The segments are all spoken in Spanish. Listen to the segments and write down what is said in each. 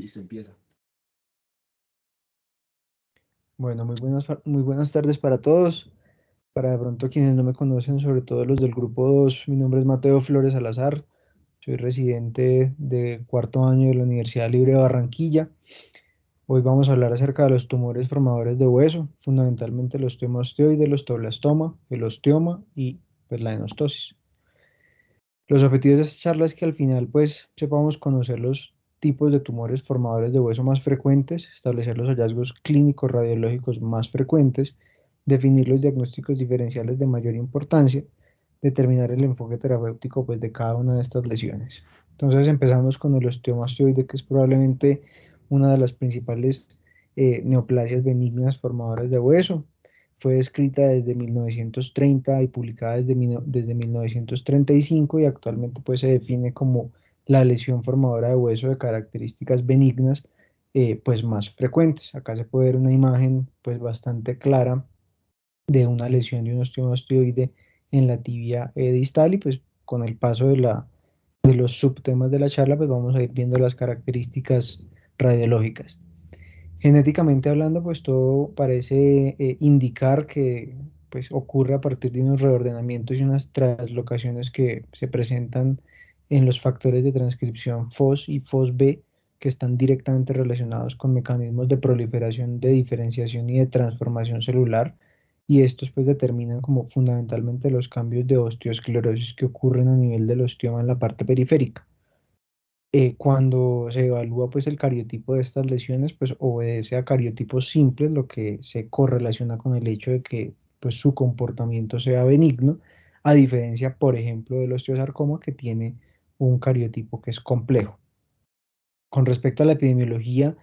Listo, empieza. Bueno, muy buenas tardes para todos. Para de pronto quienes no me conocen, sobre todo los del grupo 2, mi nombre es Mateo Flores Salazar. Soy residente de cuarto año de la Universidad Libre de Barranquilla. Hoy vamos a hablar acerca de los tumores formadores de hueso, fundamentalmente el osteoma osteoide, el osteoblastoma, el osteoma y pues, la enostosis. Los objetivos de esta charla es que al final pues sepamos conocer los tipos de tumores formadores de hueso más frecuentes, establecer los hallazgos clínicos radiológicos más frecuentes, definir los diagnósticos diferenciales de mayor importancia, determinar el enfoque terapéutico pues, de cada una de estas lesiones. Entonces empezamos con el osteoma osteoide, que es probablemente una de las principales neoplasias benignas formadoras de hueso. Fue descrita desde 1930 y publicada desde 1935 y actualmente pues se define como la lesión formadora de hueso de características benignas pues más frecuentes. Acá se puede ver una imagen pues bastante clara de una lesión de un osteoma osteoide en la tibia distal y pues con el paso de los subtemas de la charla pues vamos a ir viendo las características radiológicas. Genéticamente hablando, pues todo parece indicar que pues, ocurre a partir de unos reordenamientos y unas translocaciones que se presentan en los factores de transcripción FOS y FOSB, que están directamente relacionados con mecanismos de proliferación, de diferenciación y de transformación celular, y estos pues determinan como fundamentalmente los cambios de osteosclerosis que ocurren a nivel del osteoma en la parte periférica. Cuando se evalúa pues el cariotipo de estas lesiones, pues obedece a cariotipos simples, lo que se correlaciona con el hecho de que pues su comportamiento sea benigno, a diferencia, por ejemplo, del osteosarcoma que tiene un cariotipo que es complejo. Con respecto a la epidemiología,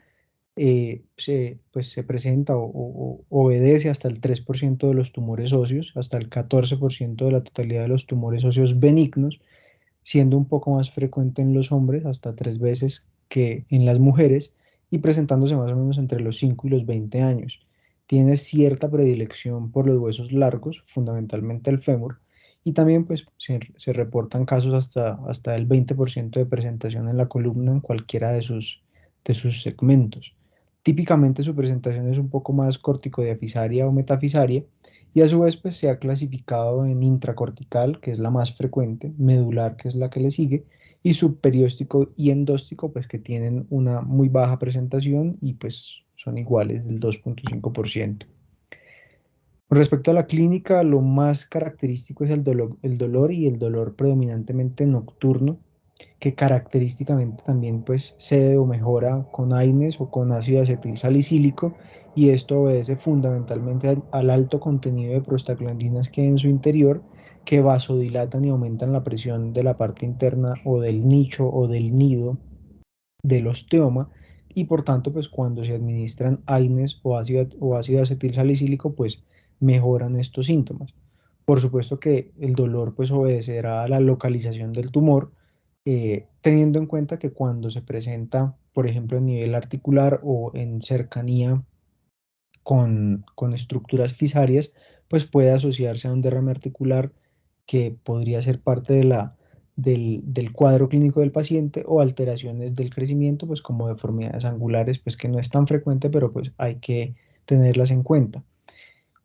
pues se presenta o obedece hasta el 3% de los tumores óseos, hasta el 14% de la totalidad de los tumores óseos benignos, siendo un poco más frecuente en los hombres, hasta 3 veces que en las mujeres, y presentándose más o menos entre los 5 y los 20 años. Tiene cierta predilección por los huesos largos, fundamentalmente el fémur, y también pues, se reportan casos hasta el 20% de presentación en la columna en cualquiera de sus segmentos. Típicamente su presentación es un poco más corticodiafisaria o metafisaria, y a su vez pues, se ha clasificado en intracortical, que es la más frecuente, medular, que es la que le sigue, y subperióstico y endóstico, pues que tienen una muy baja presentación y pues son iguales del 2,5%. Con respecto a la clínica, lo más característico es el dolor y el dolor predominantemente nocturno, que característicamente también pues cede o mejora con AINES o con ácido acetil salicílico, y esto obedece fundamentalmente al alto contenido de prostaglandinas que hay en su interior, que vasodilatan y aumentan la presión de la parte interna o del nicho o del nido del osteoma, y por tanto pues cuando se administran AINES o ácido acetil salicílico pues mejoran estos síntomas. Por supuesto que el dolor pues obedecerá a la localización del tumor, teniendo en cuenta que cuando se presenta, por ejemplo, a nivel articular o en cercanía con estructuras fisarias, pues puede asociarse a un derrame articular que podría ser parte del cuadro clínico del paciente, o alteraciones del crecimiento, pues como deformidades angulares, pues que no es tan frecuente, pero pues hay que tenerlas en cuenta.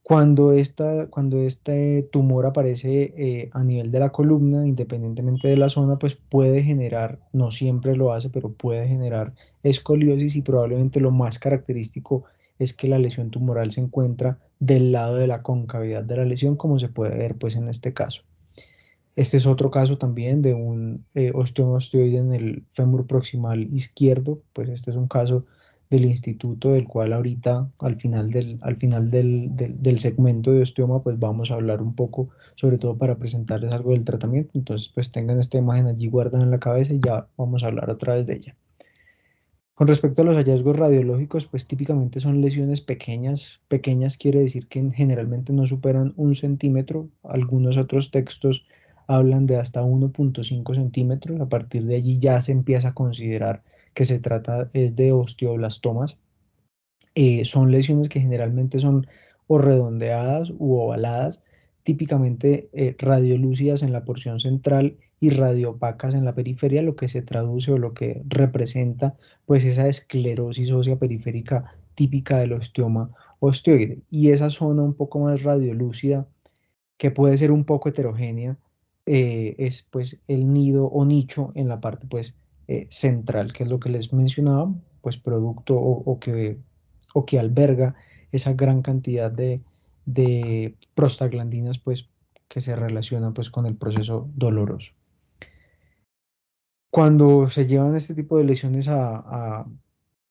Cuando este tumor aparece a nivel de la columna, independientemente de la zona, pues puede generar, no siempre lo hace, pero puede generar escoliosis, y probablemente lo más característico es que la lesión tumoral se encuentra del lado de la concavidad de la lesión, como se puede ver pues en este caso. Este es otro caso también de un osteoma osteoide en el fémur proximal izquierdo, pues este es un caso del instituto, del cual ahorita al final del segmento de osteoma pues vamos a hablar un poco, sobre todo para presentarles algo del tratamiento. Entonces pues tengan esta imagen allí guardada en la cabeza y ya vamos a hablar otra vez de ella. Con respecto a los hallazgos radiológicos, pues típicamente son lesiones pequeñas. Pequeñas quiere decir que generalmente no superan 1 centímetro. Algunos otros textos hablan de hasta 1,5 centímetros. A partir de allí ya se empieza a considerar que se trata es de osteoblastomas. Son lesiones que generalmente son o redondeadas u ovaladas, típicamente radiolúcidas en la porción central y radiopacas en la periferia, lo que se traduce o lo que representa pues esa esclerosis ósea periférica típica del osteoma osteoide. Y esa zona un poco más radiolúcida, que puede ser un poco heterogénea, es pues el nido o nicho en la parte pues central, que es lo que les mencionaba, pues producto o que alberga esa gran cantidad de prostaglandinas pues que se relacionan pues con el proceso doloroso. Cuando se llevan este tipo de lesiones a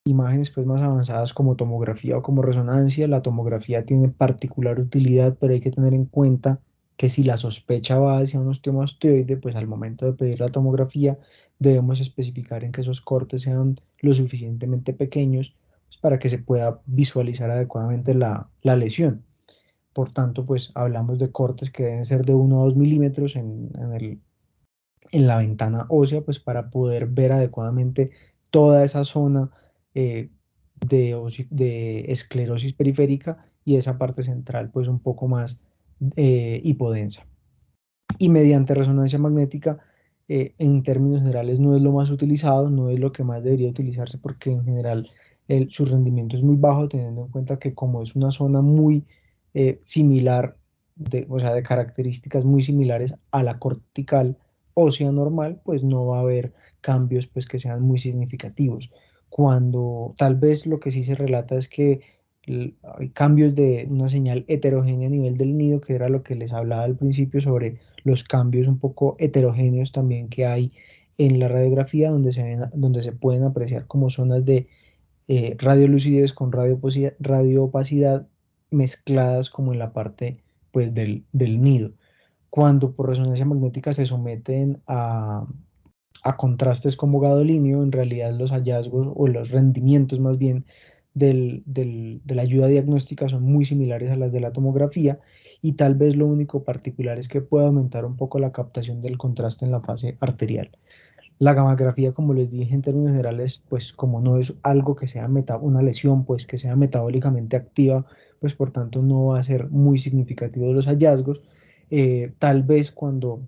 imágenes pues más avanzadas como tomografía o como resonancia, la tomografía tiene particular utilidad, pero hay que tener en cuenta que si la sospecha va hacia un osteoma osteoide, pues al momento de pedir la tomografía debemos especificar en que esos cortes sean lo suficientemente pequeños pues, para que se pueda visualizar adecuadamente la lesión. Por tanto, pues hablamos de cortes que deben ser de 1 a 2 milímetros en la ventana ósea, pues para poder ver adecuadamente toda esa zona eh, de esclerosis periférica y esa parte central, pues un poco más hipodensa. Y mediante resonancia magnética, en términos generales, no es lo más utilizado, no es lo que más debería utilizarse porque en general su rendimiento es muy bajo, teniendo en cuenta que como es una zona muy similar, o sea, de características muy similares a la cortical ósea normal, pues no va a haber cambios pues, que sean muy significativos. Cuando tal vez lo que sí se relata es que hay cambios de una señal heterogénea a nivel del nido, que era lo que les hablaba al principio sobre los cambios un poco heterogéneos también que hay en la radiografía, donde se pueden apreciar como zonas de radiolucidez con radioopacidad mezcladas como en la parte pues, del nido. Cuando por resonancia magnética se someten a contrastes como gadolíneo, en realidad los hallazgos o los rendimientos más bien de la ayuda diagnóstica son muy similares a las de la tomografía y tal vez lo único particular es que puede aumentar un poco la captación del contraste en la fase arterial. La gammagrafía, como les dije en términos generales, pues como no es algo que sea una lesión, pues que sea metabólicamente activa, pues por tanto no va a ser muy significativo los hallazgos. Tal vez cuando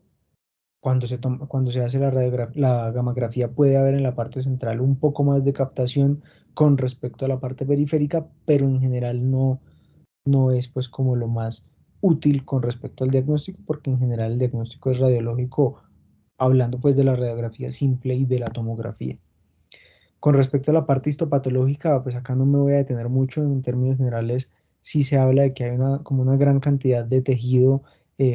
se hace la gammagrafía puede haber en la parte central un poco más de captación con respecto a la parte periférica, pero en general no es pues como lo más útil con respecto al diagnóstico, porque en general el diagnóstico es radiológico, hablando pues de la radiografía simple y de la tomografía. Con respecto a la parte histopatológica, pues acá no me voy a detener mucho, en términos generales sí se habla de que hay como una gran cantidad de tejido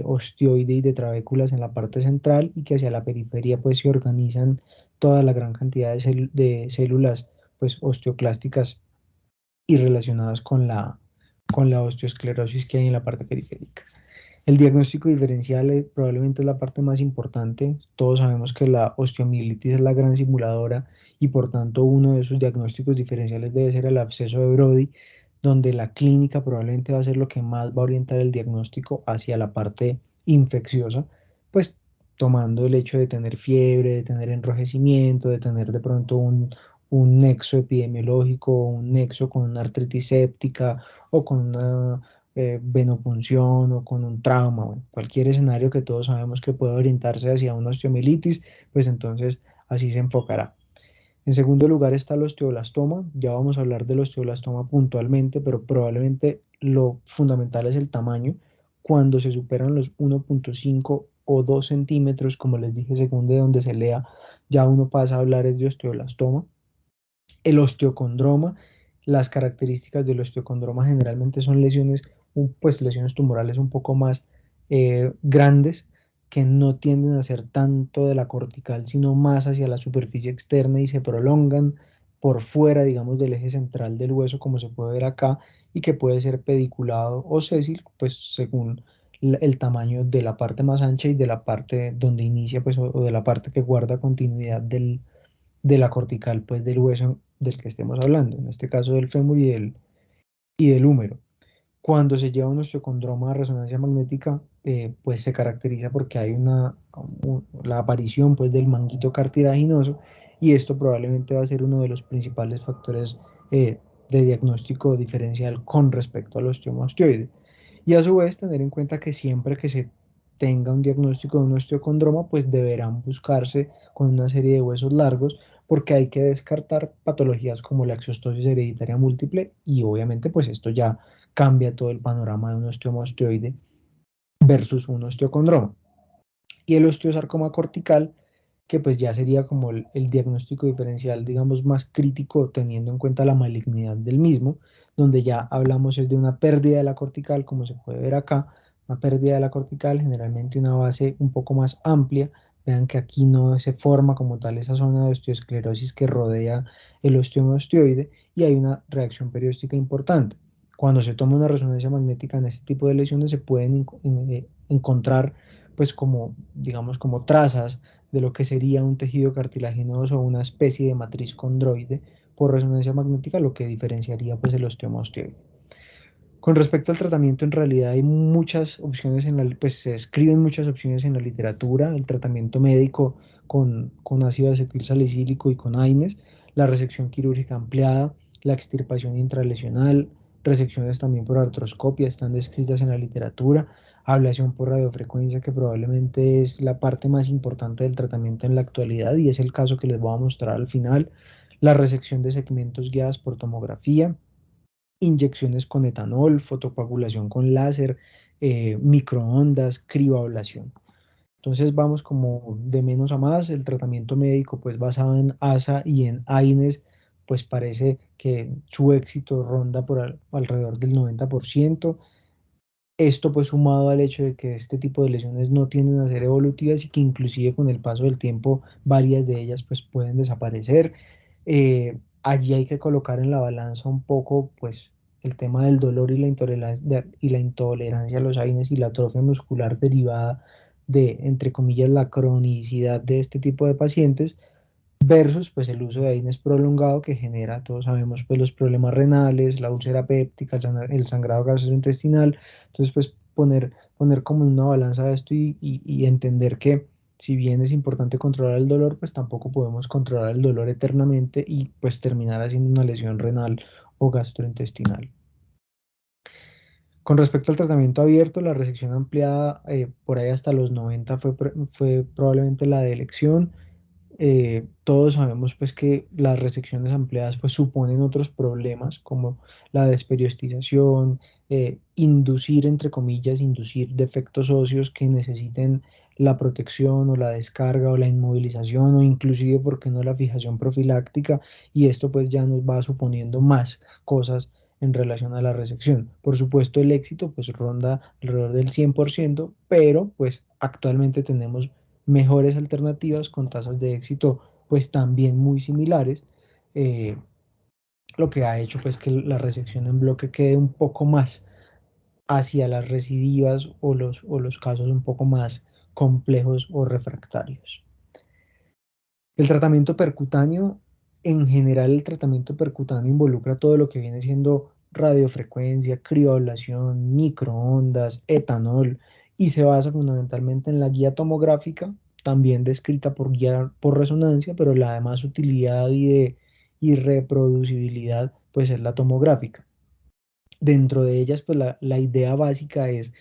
osteoide y de trabéculas en la parte central y que hacia la periferia pues se organizan toda la gran cantidad de células pues osteoclásticas y relacionadas con la osteosclerosis que hay en la parte periférica. El diagnóstico diferencial probablemente es la parte más importante. Todos sabemos que la osteomielitis es la gran simuladora y por tanto uno de esos diagnósticos diferenciales debe ser el absceso de Brody, donde la clínica probablemente va a ser lo que más va a orientar el diagnóstico hacia la parte infecciosa, pues tomando el hecho de tener fiebre, de tener enrojecimiento, de tener de pronto un nexo epidemiológico, un nexo con una artritis séptica o con una venopunción o con un trauma, bueno, cualquier escenario que todos sabemos que puede orientarse hacia una osteomielitis, pues entonces así se enfocará. En segundo lugar está el osteoblastoma. Ya vamos a hablar del osteoblastoma puntualmente, pero probablemente lo fundamental es el tamaño. Cuando se superan los 1,5 o 2 centímetros, como les dije, según de donde se lea, ya uno pasa a hablar es de osteoblastoma. El osteocondroma, las características del osteocondroma generalmente son lesiones, pues lesiones tumorales un poco más grandes, que no tienden a ser tanto de la cortical, sino más hacia la superficie externa y se prolongan por fuera, digamos, del eje central del hueso, como se puede ver acá, y que puede ser pediculado o sésil, pues según el tamaño de la parte más ancha y de la parte donde inicia, pues, o de la parte que guarda continuidad de la cortical, pues del hueso del que estemos hablando, en este caso del fémur y del húmero. Cuando se lleva un osteocondroma a resonancia magnética, pues se caracteriza porque hay la aparición pues, del manguito cartilaginoso y esto probablemente va a ser uno de los principales factores de diagnóstico diferencial con respecto al osteoma osteoide. Y a su vez tener en cuenta que siempre que se tenga un diagnóstico de un osteocondroma, pues deberán buscarse con una serie de huesos largos porque hay que descartar patologías como la exostosis hereditaria múltiple y obviamente pues esto ya cambia todo el panorama de un osteoma osteoide versus un osteocondroma. Y el osteosarcoma cortical, que pues ya sería como el diagnóstico diferencial, digamos, más crítico teniendo en cuenta la malignidad del mismo, donde ya hablamos es de una pérdida de la cortical, como se puede ver acá, una pérdida de la cortical, generalmente una base un poco más amplia. Vean que aquí no se forma como tal esa zona de osteosclerosis que rodea el osteoma osteoide y hay una reacción perióstica importante. Cuando se toma una resonancia magnética en este tipo de lesiones se pueden encontrar pues como, digamos, como trazas de lo que sería un tejido cartilaginoso o una especie de matriz condroide por resonancia magnética, lo que diferenciaría pues el osteoma osteoide. Con respecto al tratamiento, en realidad hay muchas opciones pues se escriben muchas opciones en la literatura, el tratamiento médico con ácido acetil salicílico y con AINES, la resección quirúrgica ampliada, la extirpación intralesional, resecciones también por artroscopia, están descritas en la literatura, ablación por radiofrecuencia, que probablemente es la parte más importante del tratamiento en la actualidad y es el caso que les voy a mostrar al final, la resección de segmentos guiadas por tomografía, inyecciones con etanol, fotocoagulación con láser, microondas, crioablación. Entonces vamos como de menos a más. El tratamiento médico pues basado en ASA y en AINES pues parece que su éxito ronda por alrededor del 90%. Esto pues sumado al hecho de que este tipo de lesiones no tienden a ser evolutivas y que inclusive con el paso del tiempo varias de ellas pues pueden desaparecer. Allí hay que colocar en la balanza un poco pues el tema del dolor y la intolerancia a los AINES y la atrofia muscular derivada de, entre comillas, la cronicidad de este tipo de pacientes versus pues el uso de AINES prolongado que genera, todos sabemos, pues los problemas renales, la úlcera péptica, el sangrado gastrointestinal. Entonces, pues poner como en una balanza esto y entender que si bien es importante controlar el dolor, pues tampoco podemos controlar el dolor eternamente y pues terminar haciendo una lesión renal o gastrointestinal. Con respecto al tratamiento abierto, la resección ampliada por ahí hasta los 90 fue probablemente la de elección. Todos sabemos pues que las resecciones ampliadas pues suponen otros problemas como la desperiodización, inducir entre comillas, inducir defectos óseos que necesiten la protección o la descarga o la inmovilización o inclusive, ¿por qué no?, la fijación profiláctica y esto pues ya nos va suponiendo más cosas en relación a la resección. Por supuesto el éxito pues ronda alrededor del 100%, pero pues actualmente tenemos mejores alternativas con tasas de éxito pues también muy similares, eh, lo que ha hecho pues que la resección en bloque quede un poco más hacia las recidivas o los casos un poco más complejos o refractarios. El tratamiento percutáneo, en general el tratamiento percutáneo involucra todo lo que viene siendo radiofrecuencia, crioablación, microondas, etanol y se basa fundamentalmente en la guía tomográfica, también descrita por guía por resonancia, pero la de más utilidad y reproducibilidad pues es la tomográfica. Dentro de ellas pues la idea básica es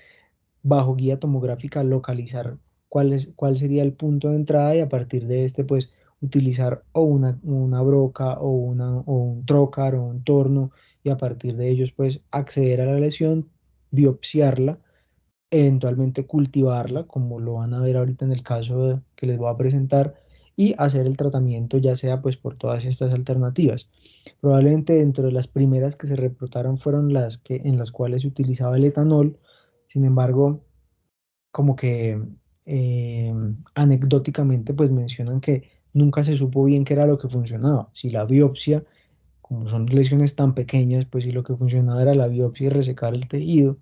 bajo guía tomográfica localizar cuál sería el punto de entrada y a partir de este, pues, utilizar o una broca o un trocar o un torno y a partir de ellos, pues, acceder a la lesión, biopsiarla, eventualmente cultivarla, como lo van a ver ahorita en el caso que les voy a presentar, y hacer el tratamiento ya sea pues por todas estas alternativas. Probablemente dentro de las primeras que se reportaron fueron en las cuales se utilizaba el etanol. Sin embargo, como que eh, anecdóticamente pues mencionan que nunca se supo bien qué era lo que funcionaba. Si la biopsia, como son lesiones tan pequeñas, pues si lo que funcionaba era la biopsia y resecar el tejido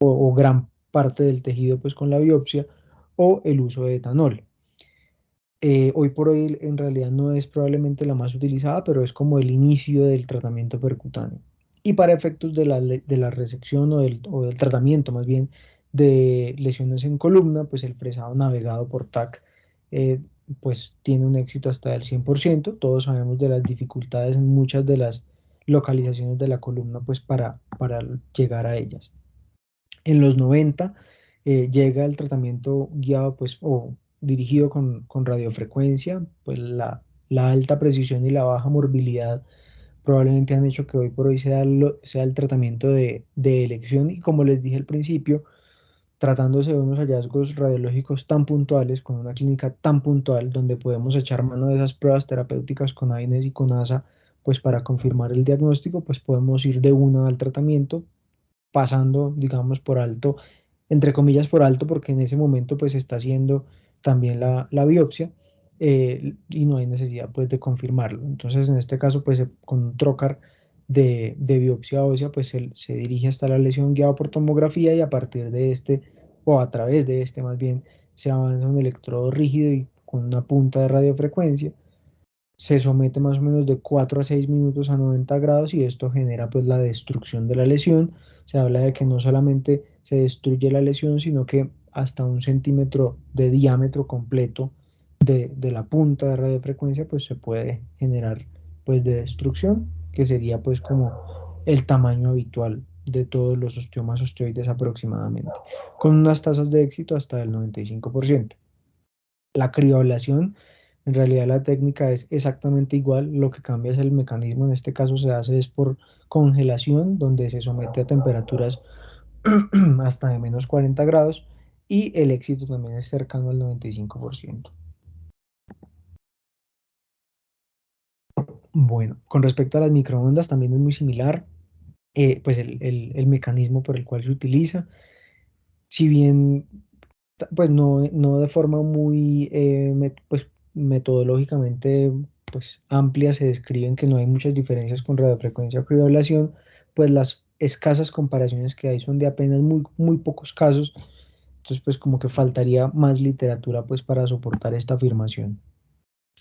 o gran parte del tejido pues con la biopsia o el uso de etanol. Hoy por hoy en realidad no es probablemente la más utilizada, pero es como el inicio del tratamiento percutáneo. Y para efectos de la resección o del tratamiento más bien de lesiones en columna, pues el fresado navegado por TAC pues tiene un éxito hasta del 100%. Todos sabemos de las dificultades en muchas de las localizaciones de la columna pues para llegar a ellas. En los 90 llega el tratamiento guiado pues, o dirigido con radiofrecuencia, pues la alta precisión y la baja morbilidad probablemente han hecho que hoy por hoy sea el tratamiento de elección y como les dije al principio, tratándose de unos hallazgos radiológicos tan puntuales, con una clínica tan puntual, donde podemos echar mano de esas pruebas terapéuticas con AINES y con ASA, pues para confirmar el diagnóstico, pues podemos ir de una al tratamiento, pasando, digamos, por alto, entre comillas por alto, porque en ese momento pues se está haciendo también la biopsia y no hay necesidad pues de confirmarlo. Entonces en este caso pues con un trocar de biopsia ósea pues se dirige hasta la lesión guiado por tomografía y a partir de este o a través de este más bien se avanza un electrodo rígido y con una punta de radiofrecuencia se somete más o menos de 4 a 6 minutos a 90 grados y esto genera pues la destrucción de la lesión. Se habla de que no solamente se destruye la lesión, sino que hasta 1 centímetro de diámetro completo de la punta de radiofrecuencia pues se puede generar pues de destrucción, que sería pues como el tamaño habitual de todos los osteomas osteoides aproximadamente, con unas tasas de éxito hasta el 95%. La crioblación, en realidad la técnica es exactamente igual, lo que cambia es el mecanismo, en este caso se hace es por congelación, donde se somete a temperaturas hasta de menos 40 grados y el éxito también es cercano al 95%. Bueno, con respecto a las microondas también es muy similar, pues el mecanismo por el cual se utiliza, si bien pues no de forma muy pues, metodológicamente pues, amplia se describen que no hay muchas diferencias con radiofrecuencia o crioblación, pues las escasas comparaciones que hay son de apenas muy pocos casos, entonces pues como que faltaría más literatura pues para soportar esta afirmación.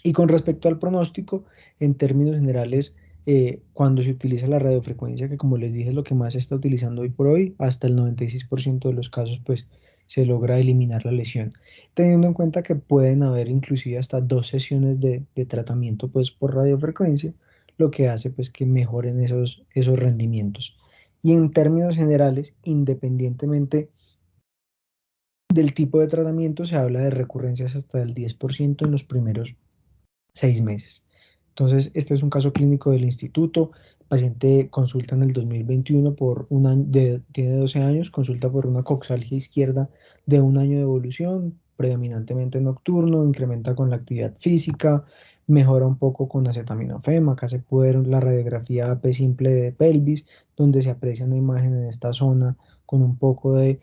Y con respecto al pronóstico, en términos generales, cuando se utiliza la radiofrecuencia, que como les dije es lo que más se está utilizando hoy por hoy, hasta el 96% de los casos, pues se logra eliminar la lesión, teniendo en cuenta que pueden haber inclusive hasta 2 sesiones de tratamiento pues por radiofrecuencia, lo que hace pues que mejoren esos rendimientos. Y en términos generales, independientemente del tipo de tratamiento, se habla de recurrencias hasta el 10% en los primeros 6 meses. Entonces, este es un caso clínico del instituto. El paciente consulta en el 2021 por un año, tiene 12 años, consulta por una coxalgia izquierda de 1 año de evolución, predominantemente nocturno, incrementa con la actividad física, mejora un poco con acetaminofén. Acá se puede ver la radiografía AP simple de pelvis, donde se aprecia una imagen en esta zona con un poco de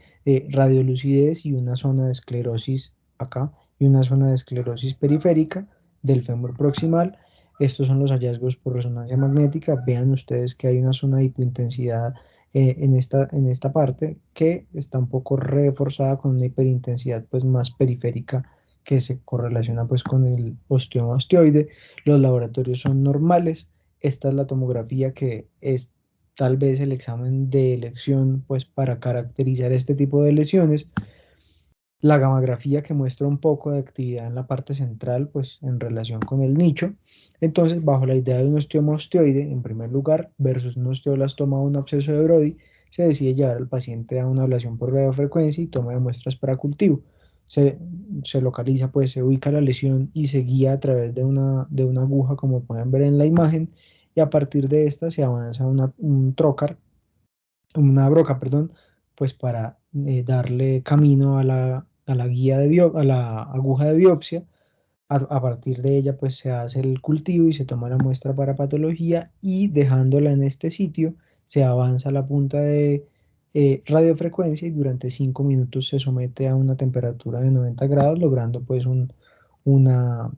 radiolucidez y una zona de esclerosis acá y una zona de esclerosis periférica del fémur proximal. Estos son los hallazgos por resonancia magnética. Vean ustedes que hay una zona de hipointensidad en esta parte que está un poco reforzada con una hiperintensidad pues más periférica que se correlaciona pues con el osteoma osteoide. Los laboratorios son normales. Esta es la tomografía que es tal vez el examen de elección pues para caracterizar este tipo de lesiones. La gamografía que muestra un poco de actividad en la parte central, pues en relación con el nicho. Entonces, bajo la idea de un osteoma osteoide, en primer lugar, versus un osteoblastoma o un absceso de Brody, se decide llevar al paciente a una ablación por radiofrecuencia y toma de muestras para cultivo. Se, se localiza, pues se ubica la lesión y se guía a través de una aguja, como pueden ver en la imagen, y a partir de esta se avanza un trocar, una broca, perdón, pues para darle camino a la guía a la aguja de biopsia. A partir de ella, pues se hace el cultivo y se toma la muestra para patología y dejándola en este sitio, se avanza a la punta de radiofrecuencia y durante 5 minutos se somete a una temperatura de 90 grados, logrando una,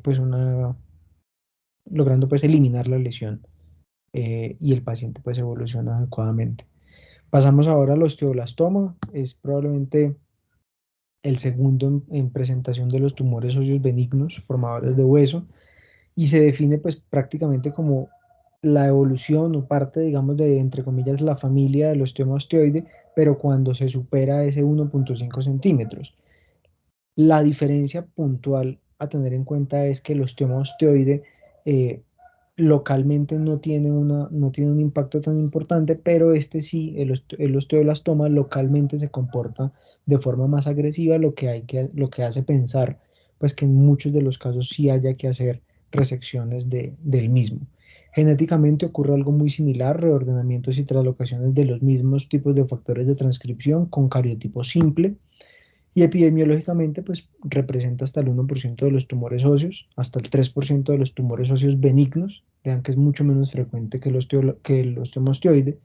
pues una, logrando pues eliminar la lesión y el paciente pues evoluciona adecuadamente. Pasamos ahora al osteoblastoma. Es probablemente el segundo en presentación de los tumores óseos benignos formadores de hueso y se define pues prácticamente como la evolución o parte, digamos, de, entre comillas, la familia del osteoma osteoide, pero cuando se supera ese 1,5 centímetros. La diferencia puntual a tener en cuenta es que el osteoma osteoide eh, localmente no tiene un impacto tan importante, pero este sí, el osteoblastoma localmente se comporta de forma más agresiva, lo que hace pensar pues que en muchos de los casos sí haya que hacer resecciones del mismo. Genéticamente ocurre algo muy similar, reordenamientos y translocaciones de los mismos tipos de factores de transcripción con cariotipo simple. Y epidemiológicamente, pues representa hasta el 1% de los tumores óseos, hasta el 3% de los tumores óseos benignos. Vean que es mucho menos frecuente que el osteoma osteoide,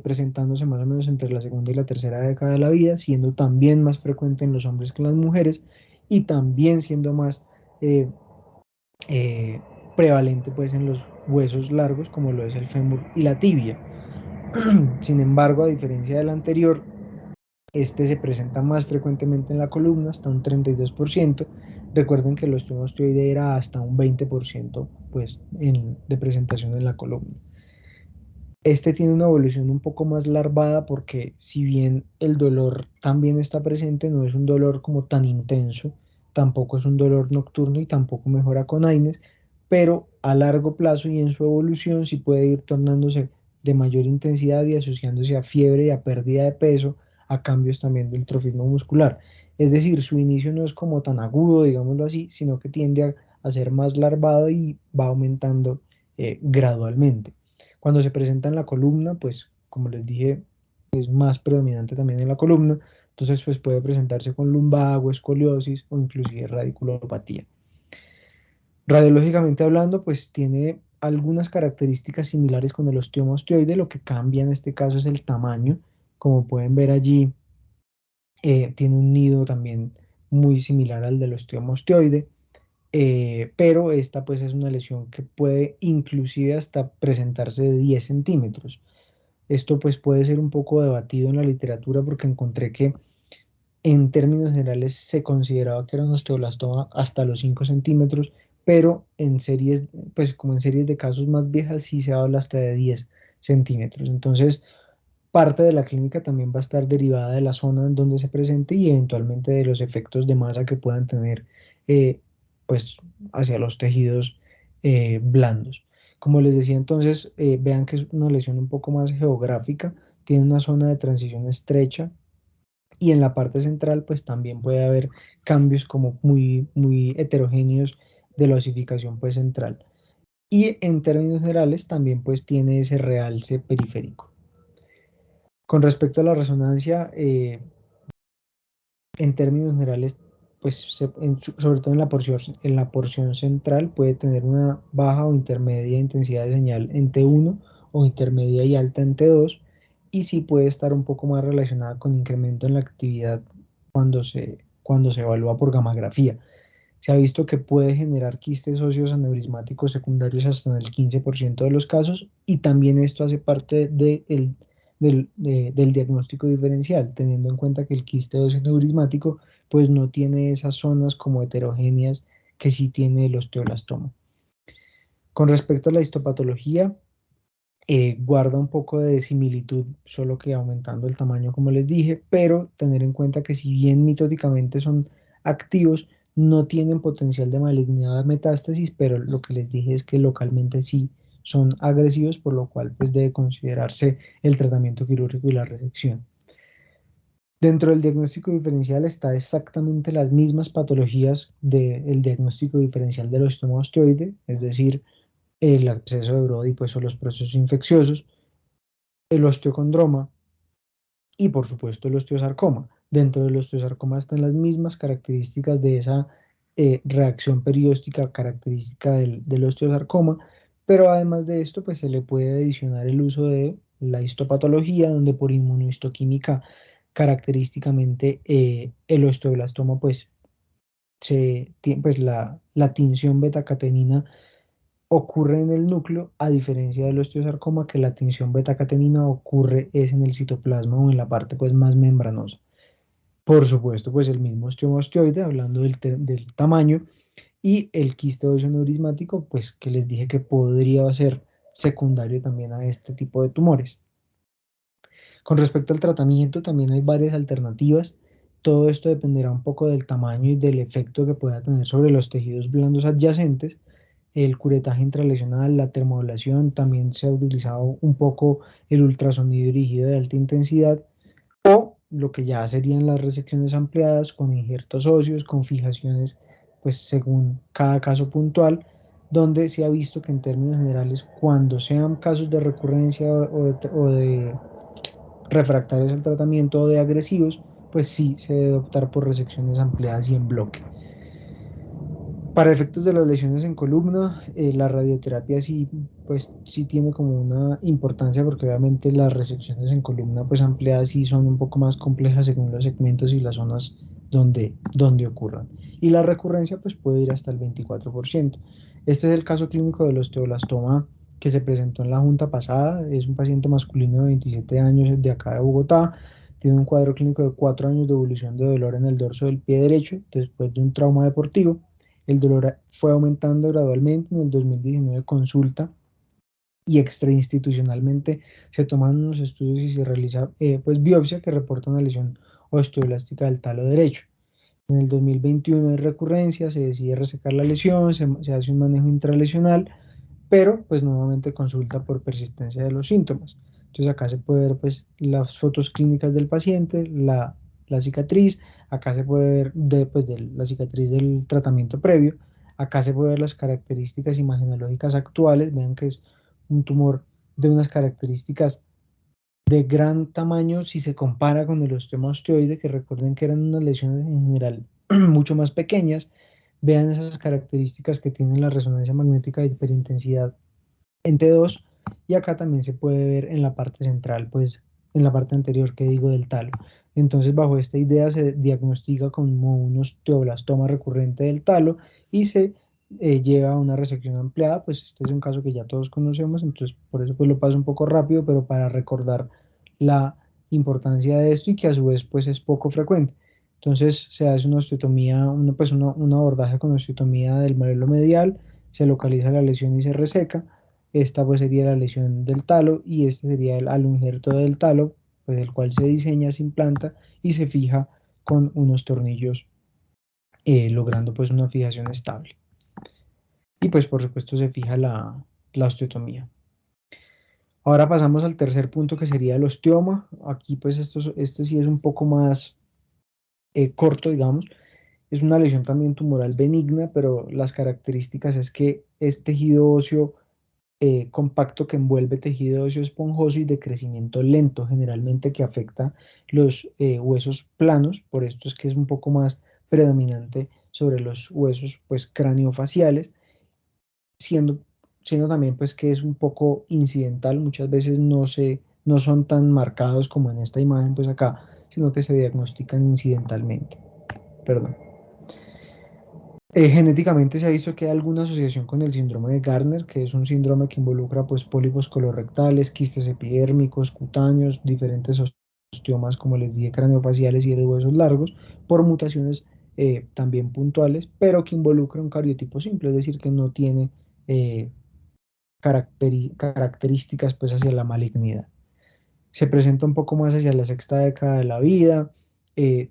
presentándose más o menos entre la segunda y la tercera década de la vida, siendo también más frecuente en los hombres que en las mujeres y también siendo más eh, eh, prevalente pues en los huesos largos como lo es el fémur y la tibia. Sin embargo, a diferencia del anterior, este se presenta más frecuentemente en la columna, hasta un 32%. Recuerden que el osteoma osteoide era hasta un 20% pues, de presentación en la columna. Este tiene una evolución un poco más larvada porque si bien el dolor también está presente, no es un dolor como tan intenso, tampoco es un dolor nocturno y tampoco mejora con AINES, pero a largo plazo y en su evolución sí puede ir tornándose de mayor intensidad y asociándose a fiebre y a pérdida de peso, a cambios también del trofismo muscular. Es decir, su inicio no es como tan agudo, digámoslo así, sino que tiende a ser más larvado y va aumentando gradualmente. Cuando se presenta en la columna, pues como les dije, es más predominante también en la columna, entonces pues puede presentarse con lumbago, escoliosis o inclusive radiculopatía. Radiológicamente hablando, pues tiene algunas características similares con el osteoma osteoide, lo que cambia en este caso es el tamaño, como pueden ver allí, tiene un nido también muy similar al del osteoma osteoide, pero esta pues es una lesión que puede inclusive hasta presentarse de 10 centímetros. Esto pues puede ser un poco debatido en la literatura porque encontré que en términos generales se consideraba que era un osteoblastoma hasta los 5 centímetros, pero en series, pues como en series de casos más viejas sí se habla hasta de 10 centímetros. Entonces, parte de la clínica también va a estar derivada de la zona en donde se presente y eventualmente de los efectos de masa que puedan tener eh, pues hacia los tejidos blandos. Como les decía entonces, vean que es una lesión un poco más geográfica, tiene una zona de transición estrecha y en la parte central pues también puede haber cambios como muy heterogéneos de la osificación pues central. Y en términos generales también pues tiene ese realce periférico. Con respecto a la resonancia, en términos generales, pues sobre todo en la porción central puede tener una baja o intermedia intensidad de señal en T1 o intermedia y alta en T2 y sí puede estar un poco más relacionada con incremento en la actividad cuando se evalúa por gammagrafía. Se ha visto que puede generar quistes óseos aneurismáticos secundarios hasta en el 15% de los casos y también esto hace parte del diagnóstico diferencial, teniendo en cuenta que el quiste óseo aneurismático pues no tiene esas zonas como heterogéneas que sí tiene el osteoblastoma. Con respecto a la histopatología, guarda un poco de similitud, solo que aumentando el tamaño, como les dije, pero tener en cuenta que si bien mitóticamente son activos, no tienen potencial de malignidad de metástasis, pero lo que les dije es que localmente sí son agresivos, por lo cual pues debe considerarse el tratamiento quirúrgico y la resección. Dentro del diagnóstico diferencial está exactamente las mismas patologías del diagnóstico diferencial del osteoma osteoide, es decir, el absceso de Brody pues, o los procesos infecciosos, el osteocondroma y por supuesto el osteosarcoma. Dentro del osteosarcoma están las mismas características de esa reacción perióstica característica del osteosarcoma, pero además de esto pues se le puede adicionar el uso de la histopatología, donde por inmunohistoquímica característicamente el osteoblastoma pues, pues la tinción betacatenina ocurre en el núcleo, a diferencia del osteosarcoma, que la tinción betacatenina ocurre es en el citoplasma o en la parte pues más membranosa. Por supuesto, pues el mismo osteoma osteoide, hablando del tamaño, y el quiste óseo neurismático, pues que les dije que podría ser secundario también a este tipo de tumores. Con respecto al tratamiento, también hay varias alternativas. Todo esto dependerá un poco del tamaño y del efecto que pueda tener sobre los tejidos blandos adyacentes. el curetaje intralesional, la termoablación, también se ha utilizado un poco el ultrasonido dirigido de alta intensidad, o lo que ya serían las resecciones ampliadas con injertos óseos, con fijaciones, pues según cada caso puntual, donde se ha visto que en términos generales, cuando sean casos de recurrencia o de refractarios al tratamiento o de agresivos, pues sí se debe optar por resecciones ampliadas y en bloque. Para efectos de las lesiones en columna, la radioterapia sí, pues sí tiene como una importancia porque obviamente las resecciones en columna pues ampliadas sí son un poco más complejas según los segmentos y las zonas donde ocurran. Y la recurrencia pues puede ir hasta el 24%. Este es el caso clínico del osteoblastoma que se presentó en la junta pasada. Es un paciente masculino de 27 años de acá de Bogotá. Tiene un cuadro clínico de 4 años de evolución de dolor en el dorso del pie derecho después de un trauma deportivo. El dolor fue aumentando gradualmente. En el 2019 consulta y extrainstitucionalmente se toman unos estudios y se realiza pues biopsia que reporta una lesión osteoblástica del talo derecho. En el 2021 hay recurrencia, se decide resecar la lesión, se hace un manejo intralesional, pero pues nuevamente consulta por persistencia de los síntomas. Entonces acá se puede ver pues las fotos clínicas del paciente, la cicatriz, acá se puede ver pues, de la cicatriz del tratamiento previo, acá se puede ver las características imagenológicas actuales, vean que es un tumor de unas características de gran tamaño si se compara con el osteoma osteoide, que recuerden que eran unas lesiones en general mucho más pequeñas. Vean esas características que tiene la resonancia magnética de hiperintensidad en T2, y acá también se puede ver en la parte central, pues en la parte anterior que digo del talo. Entonces, bajo esta idea se diagnostica como un osteoblastoma recurrente del talo y se lleva a una resección ampliada. Pues este es un caso que ya todos conocemos, entonces por eso pues lo paso un poco rápido, pero para recordar la importancia de esto y que a su vez pues es poco frecuente. Entonces se hace una osteotomía, pues un abordaje con osteotomía del marelo medial, se localiza la lesión y se reseca. Esta pues sería la lesión del talo y este sería el aloinjerto del talo, pues el cual se diseña, se implanta y se fija con unos tornillos, logrando pues una fijación estable. Y pues por supuesto se fija la osteotomía. Ahora pasamos al tercer punto que sería el osteoma. Aquí pues este sí es un poco más corto, digamos. Es una lesión también tumoral benigna, pero las características es que es tejido óseo compacto que envuelve tejido óseo esponjoso y de crecimiento lento, generalmente que afecta los huesos planos, por esto es que es un poco más predominante sobre los huesos pues craniofaciales, siendo, siendo también pues que es un poco incidental, muchas veces no son tan marcados como en esta imagen pues acá, sino que se diagnostican incidentalmente. Perdón. Genéticamente se ha visto que hay alguna asociación con el síndrome de Gardner, que es un síndrome que involucra pues, pólipos colorectales, quistes epidérmicos, cutáneos, diferentes osteomas, como les dije, craneofaciales y de huesos largos, por mutaciones también puntuales, pero que involucra un cariotipo simple, es decir, que no tiene eh, características pues, hacia la malignidad. Se presenta un poco más hacia la sexta década de la vida,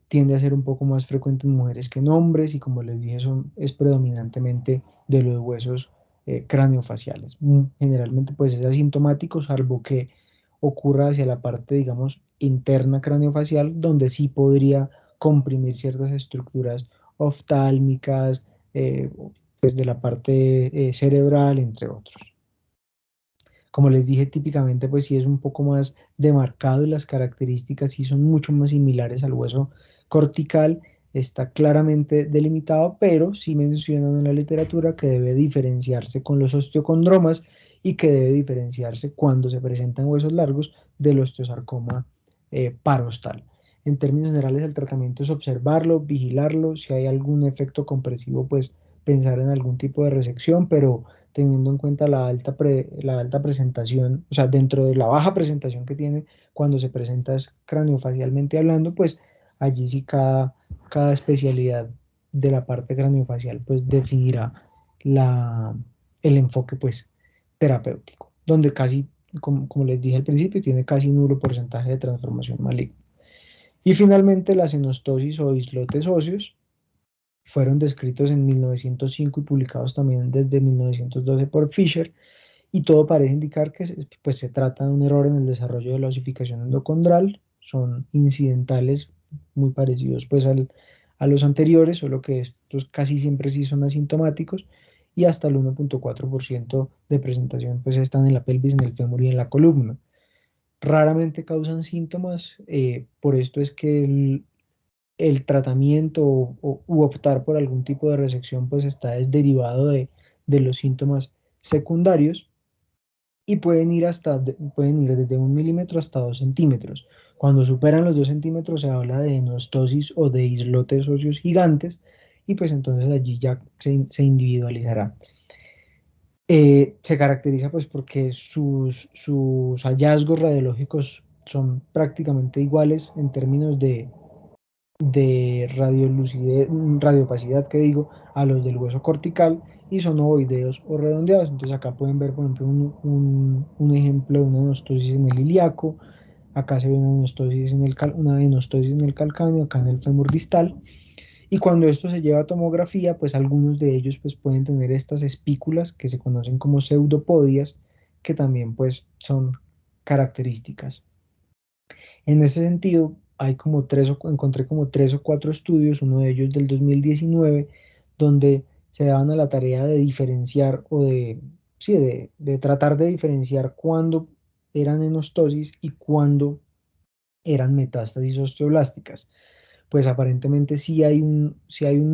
tiende a ser un poco más frecuente en mujeres que en hombres y como les dije es predominantemente de los huesos craneofaciales. Generalmente pues es asintomático salvo que ocurra hacia la parte digamos interna craneofacial donde sí podría comprimir ciertas estructuras oftálmicas, pues de la parte cerebral entre otros. Como les dije, típicamente pues sí es un poco más demarcado y las características sí son mucho más similares al hueso cortical, está claramente delimitado, pero sí mencionan en la literatura que debe diferenciarse con los osteocondromas y que debe diferenciarse cuando se presentan huesos largos del osteosarcoma parostal. En términos generales, el tratamiento es observarlo, vigilarlo, si hay algún efecto compresivo, pues pensar en algún tipo de resección, pero teniendo en cuenta la alta presentación, o sea, dentro de la baja presentación que tiene cuando se presenta craneofacialmente hablando, pues allí sí cada especialidad de la parte craneofacial pues definirá la, el enfoque pues terapéutico, donde casi, como les dije al principio, tiene casi nulo porcentaje de transformación maligna. Y finalmente la senostosis o islotes óseos, fueron descritos en 1905 y publicados también desde 1912 por Fisher, y todo parece indicar que pues, se trata de un error en el desarrollo de la osificación endocondral. Son incidentales muy parecidos pues, a los anteriores, solo que estos casi siempre sí son asintomáticos, y hasta el 1,4% de presentación pues, están en la pelvis, en el fémur y en la columna. Raramente causan síntomas, por esto es que el tratamiento u optar por algún tipo de resección pues está es derivado de los síntomas secundarios, y pueden ir desde 1 milímetro hasta 2 centímetros. Cuando superan los 2 centímetros se habla de enostosis o de islotes óseos gigantes, y pues entonces allí ya se individualizará. Se caracteriza pues porque sus hallazgos radiológicos son prácticamente iguales en términos de radiolucidez, radiopacidad, que digo, a los del hueso cortical, y son ovoideos o redondeados. Entonces acá pueden ver, por ejemplo, un ejemplo de una enostosis en el ilíaco. Acá se ve una enostosis en el calcáneo, acá en el fémur distal. Y cuando esto se lleva a tomografía, pues algunos de ellos pues pueden tener estas espículas que se conocen como pseudopodias, que también pues son características. En ese sentido, encontré como 3 o 4 estudios, uno de ellos del 2019, donde se daban a la tarea de diferenciar sí, de tratar de diferenciar cuándo eran enostosis y cuándo eran metástasis osteoblásticas. Pues aparentemente sí hay un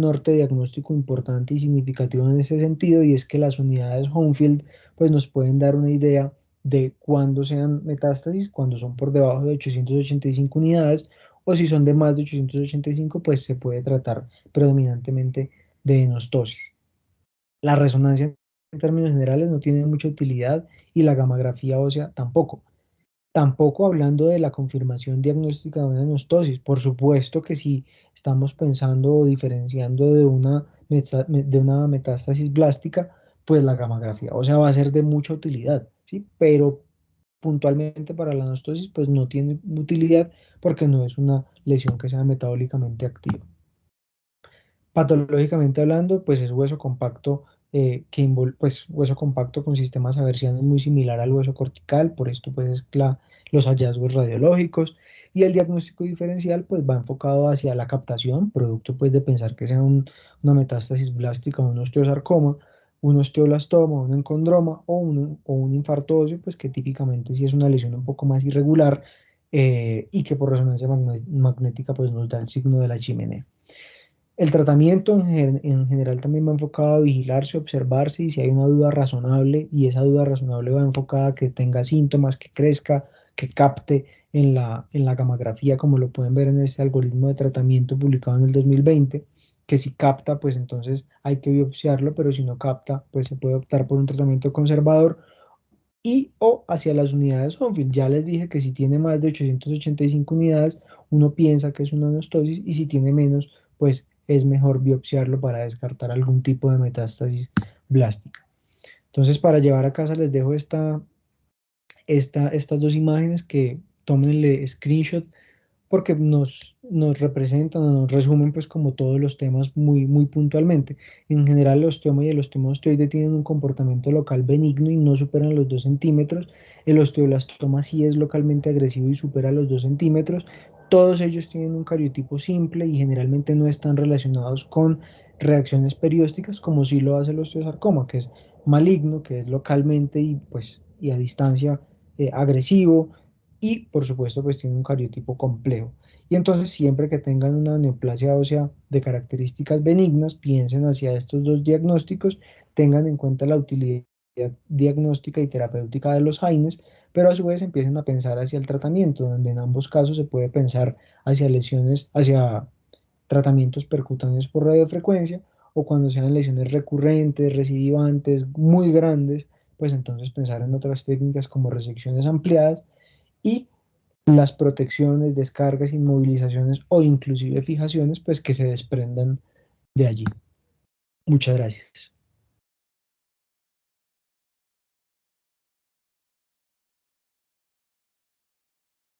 norte diagnóstico importante y significativo en ese sentido, y es que las unidades Homefield pues nos pueden dar una idea de cuándo sean metástasis, cuando son por debajo de 885 unidades, o si son de más de 885, pues se puede tratar predominantemente de enostosis. La resonancia en términos generales no tiene mucha utilidad, y la gammagrafía ósea tampoco. Tampoco hablando de la confirmación diagnóstica de una enostosis. Por supuesto que si estamos pensando o diferenciando de una metástasis blástica, pues la gammagrafía ósea va a ser de mucha utilidad, ¿sí? Pero puntualmente para la enostosis, pues no tiene utilidad porque no es una lesión que sea metabólicamente activa. Patológicamente hablando, pues es hueso compacto, pues hueso compacto con sistemas aversianos muy similar al hueso cortical. Por esto pues es los hallazgos radiológicos, y el diagnóstico diferencial pues va enfocado hacia la captación, producto pues de pensar que sea una metástasis blástica, un osteosarcoma, un osteoblastoma, un encondroma o un infarto óseo, pues que típicamente sí es una lesión un poco más irregular, y que por resonancia magnética pues nos da el signo de la chimenea. El tratamiento en general también va enfocado a vigilarse, observarse, y si hay una duda razonable, y esa duda razonable va enfocada a que tenga síntomas, que crezca, que capte en la gammagrafía, como lo pueden ver en este algoritmo de tratamiento publicado en el 2020, que si capta, pues entonces hay que biopsiarlo, pero si no capta, pues se puede optar por un tratamiento conservador y o hacia las unidades Homefield. Ya les dije que si tiene más de 885 unidades, uno piensa que es una anostosis, y si tiene menos, pues es mejor biopsiarlo para descartar algún tipo de metástasis blástica. Entonces, para llevar a casa les dejo estas dos imágenes, que tómenle screenshot porque nos representan o nos resumen pues como todos los temas muy, muy puntualmente. En general, el osteoma y el osteomostoide tienen un comportamiento local benigno y no superan los 2 centímetros. El osteoblastoma sí es localmente agresivo y supera los 2 centímetros. Todos ellos tienen un cariotipo simple y generalmente no están relacionados con reacciones periósticas, como sí lo hace el osteosarcoma, que es maligno, que es localmente y a distancia agresivo, y por supuesto pues tiene un cariotipo complejo. Y entonces siempre que tengan una neoplasia ósea de características benignas, piensen hacia estos dos diagnósticos, tengan en cuenta la utilidad diagnóstica y terapéutica de los AINES, pero a su vez empiecen a pensar hacia el tratamiento, donde en ambos casos se puede pensar hacia tratamientos percutáneos por radiofrecuencia, o cuando sean lesiones recurrentes, recidivantes, muy grandes, pues entonces pensar en otras técnicas como resecciones ampliadas, y las protecciones, descargas, inmovilizaciones o inclusive fijaciones, pues que se desprendan de allí. Muchas gracias.